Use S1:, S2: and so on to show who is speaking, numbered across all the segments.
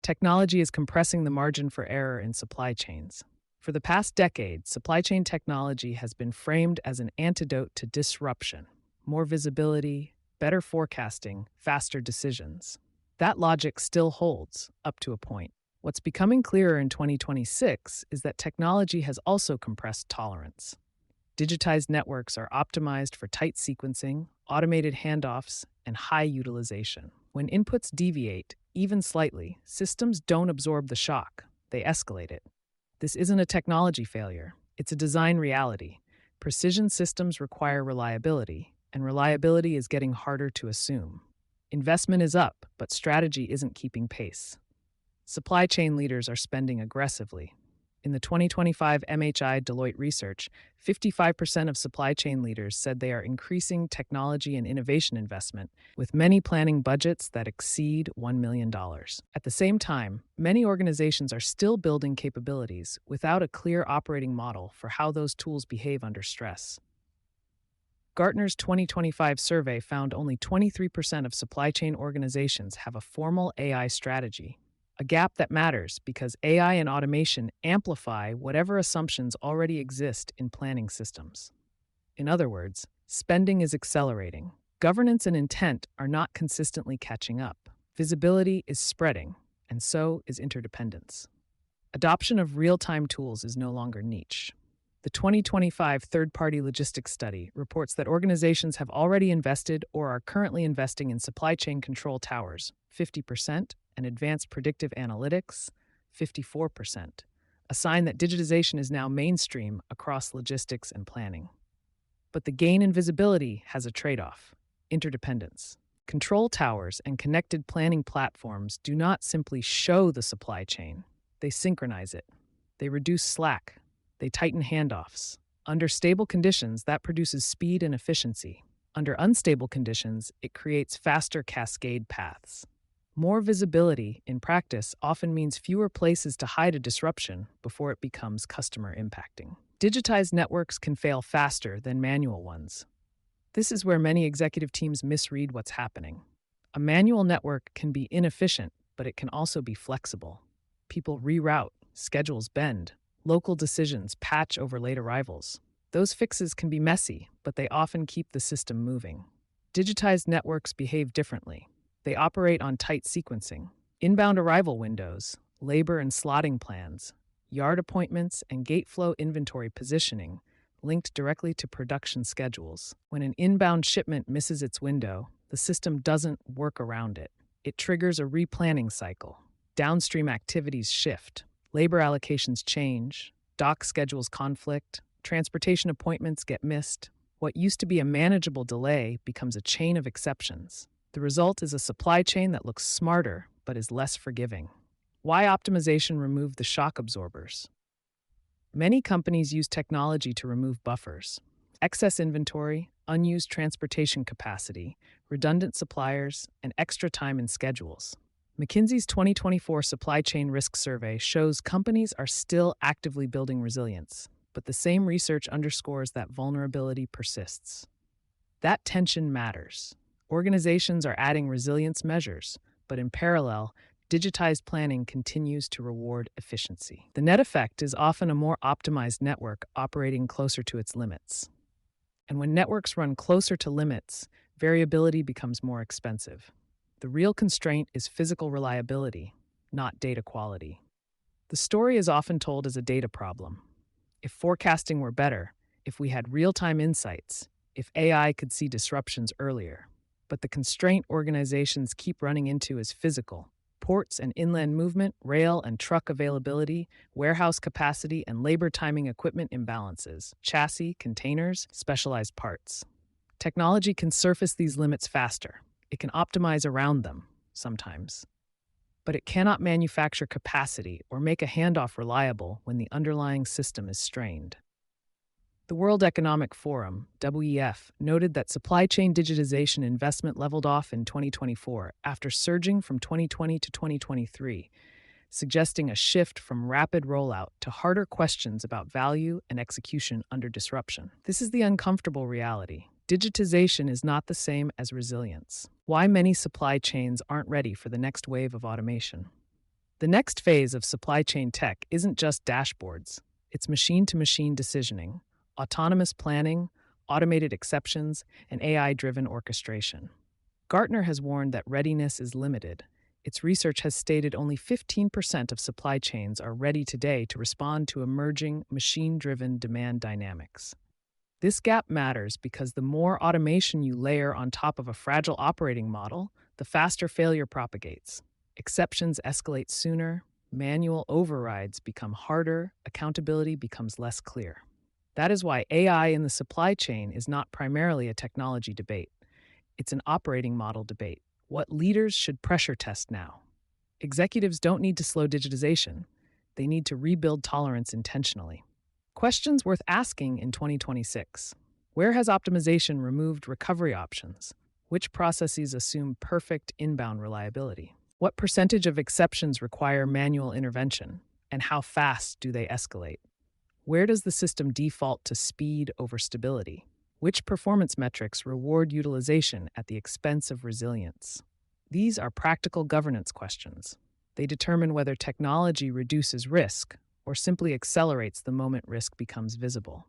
S1: Technology is compressing the margin for error in supply chains. For the past decade, supply chain technology has been framed as an antidote to disruption. More visibility, better forecasting, faster decisions. That logic still holds, up to a point. What's becoming clearer in 2026 is that technology has also compressed tolerance. Digitized networks are optimized for tight sequencing, automated handoffs, and high utilization. When inputs deviate, even slightly, systems don't absorb the shock, they escalate it. This isn't a technology failure, it's a design reality. Precision systems require reliability, and reliability is getting harder to assume. Investment is up, but strategy isn't keeping pace. Supply chain leaders are spending aggressively. In the 2025 MHI Deloitte research, 55% of supply chain leaders said they are increasing technology and innovation investment, with many planning budgets that exceed $1 million. At the same time, many organizations are still building capabilities without a clear operating model for how those tools behave under stress. Gartner's 2025 survey found only 23% of supply chain organizations have a formal AI strategy. A gap that matters because AI and automation amplify whatever assumptions already exist in planning systems. In other words, spending is accelerating. Governance and intent are not consistently catching up. Visibility is spreading, and so is interdependence. Adoption of real-time tools is no longer niche. The 2025 third-party logistics study reports that organizations have already invested or are currently investing in supply chain control towers, 50%, and advanced predictive analytics, 54%, a sign that digitization is now mainstream across logistics and planning. But the gain in visibility has a trade-off: interdependence. Control towers and connected planning platforms do not simply show the supply chain, they synchronize it. They reduce slack, they tighten handoffs. Under stable conditions, that produces speed and efficiency. Under unstable conditions, it creates faster cascade paths. More visibility, in practice, often means fewer places to hide a disruption before it becomes customer impacting. Digitized networks can fail faster than manual ones. This is where many executive teams misread what's happening. A manual network can be inefficient, but it can also be flexible. People reroute, schedules bend, local decisions patch over late arrivals. Those fixes can be messy, but they often keep the system moving. Digitized networks behave differently. They operate on tight sequencing, inbound arrival windows, labor and slotting plans, yard appointments, and gate flow inventory positioning linked directly to production schedules. When an inbound shipment misses its window, the system doesn't work around it. It triggers a replanning cycle. Downstream activities shift, labor allocations change, dock schedules conflict, transportation appointments get missed. What used to be a manageable delay becomes a chain of exceptions. The result is a supply chain that looks smarter but is less forgiving. Why optimization remove the shock absorbers? Many companies use technology to remove buffers: excess inventory, unused transportation capacity, redundant suppliers, and extra time in schedules. McKinsey's 2024 Supply Chain Risk Survey shows companies are still actively building resilience, but the same research underscores that vulnerability persists. That tension matters. Organizations are adding resilience measures, but in parallel, digitized planning continues to reward efficiency. The net effect is often a more optimized network operating closer to its limits. And when networks run closer to limits, variability becomes more expensive. The real constraint is physical reliability, not data quality. The story is often told as a data problem. If forecasting were better, if we had real-time insights, if AI could see disruptions earlier. But the constraint organizations keep running into is physical: ports and inland movement, rail and truck availability, warehouse capacity, and labor timing equipment imbalances, chassis, containers, specialized parts. Technology can surface these limits faster. It can optimize around them, sometimes. But it cannot manufacture capacity or make a handoff reliable when the underlying system is strained. The World Economic Forum, WEF, noted that supply chain digitization investment leveled off in 2024 after surging from 2020 to 2023, suggesting a shift from rapid rollout to harder questions about value and execution under disruption. This is the uncomfortable reality. Digitization is not the same as resilience. Why many supply chains aren't ready for the next wave of automation. The next phase of supply chain tech isn't just dashboards, it's machine to machine decisioning, autonomous planning, automated exceptions, and AI driven orchestration. Gartner has warned that readiness is limited. Its research has stated only 15% of supply chains are ready today to respond to emerging machine driven demand dynamics. This gap matters because the more automation you layer on top of a fragile operating model, the faster failure propagates. Exceptions escalate sooner, manual overrides become harder, accountability becomes less clear. That is why AI in the supply chain is not primarily a technology debate. It's an operating model debate. What leaders should pressure test now? Executives don't need to slow digitization. They need to rebuild tolerance intentionally. Questions worth asking in 2026. Where has optimization removed recovery options? Which processes assume perfect inbound reliability? What percentage of exceptions require manual intervention? And how fast do they escalate? Where does the system default to speed over stability? Which performance metrics reward utilization at the expense of resilience? These are practical governance questions. They determine whether technology reduces risk or simply accelerates the moment risk becomes visible.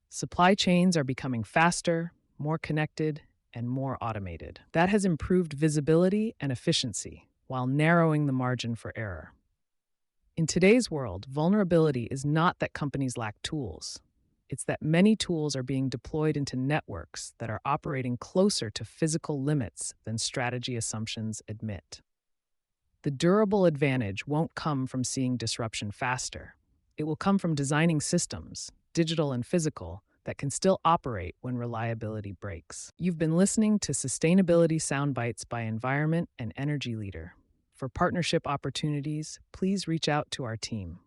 S1: Supply chains are becoming faster, more connected, and more automated. That has improved visibility and efficiency while narrowing the margin for error. In today's world, vulnerability is not that companies lack tools. It's that many tools are being deployed into networks that are operating closer to physical limits than strategy assumptions admit. The durable advantage won't come from seeing disruption faster. It will come from designing systems, digital and physical, that can still operate when reliability breaks. You've been listening to Sustainability Soundbites by Environment and Energy Leader. For partnership opportunities, please reach out to our team.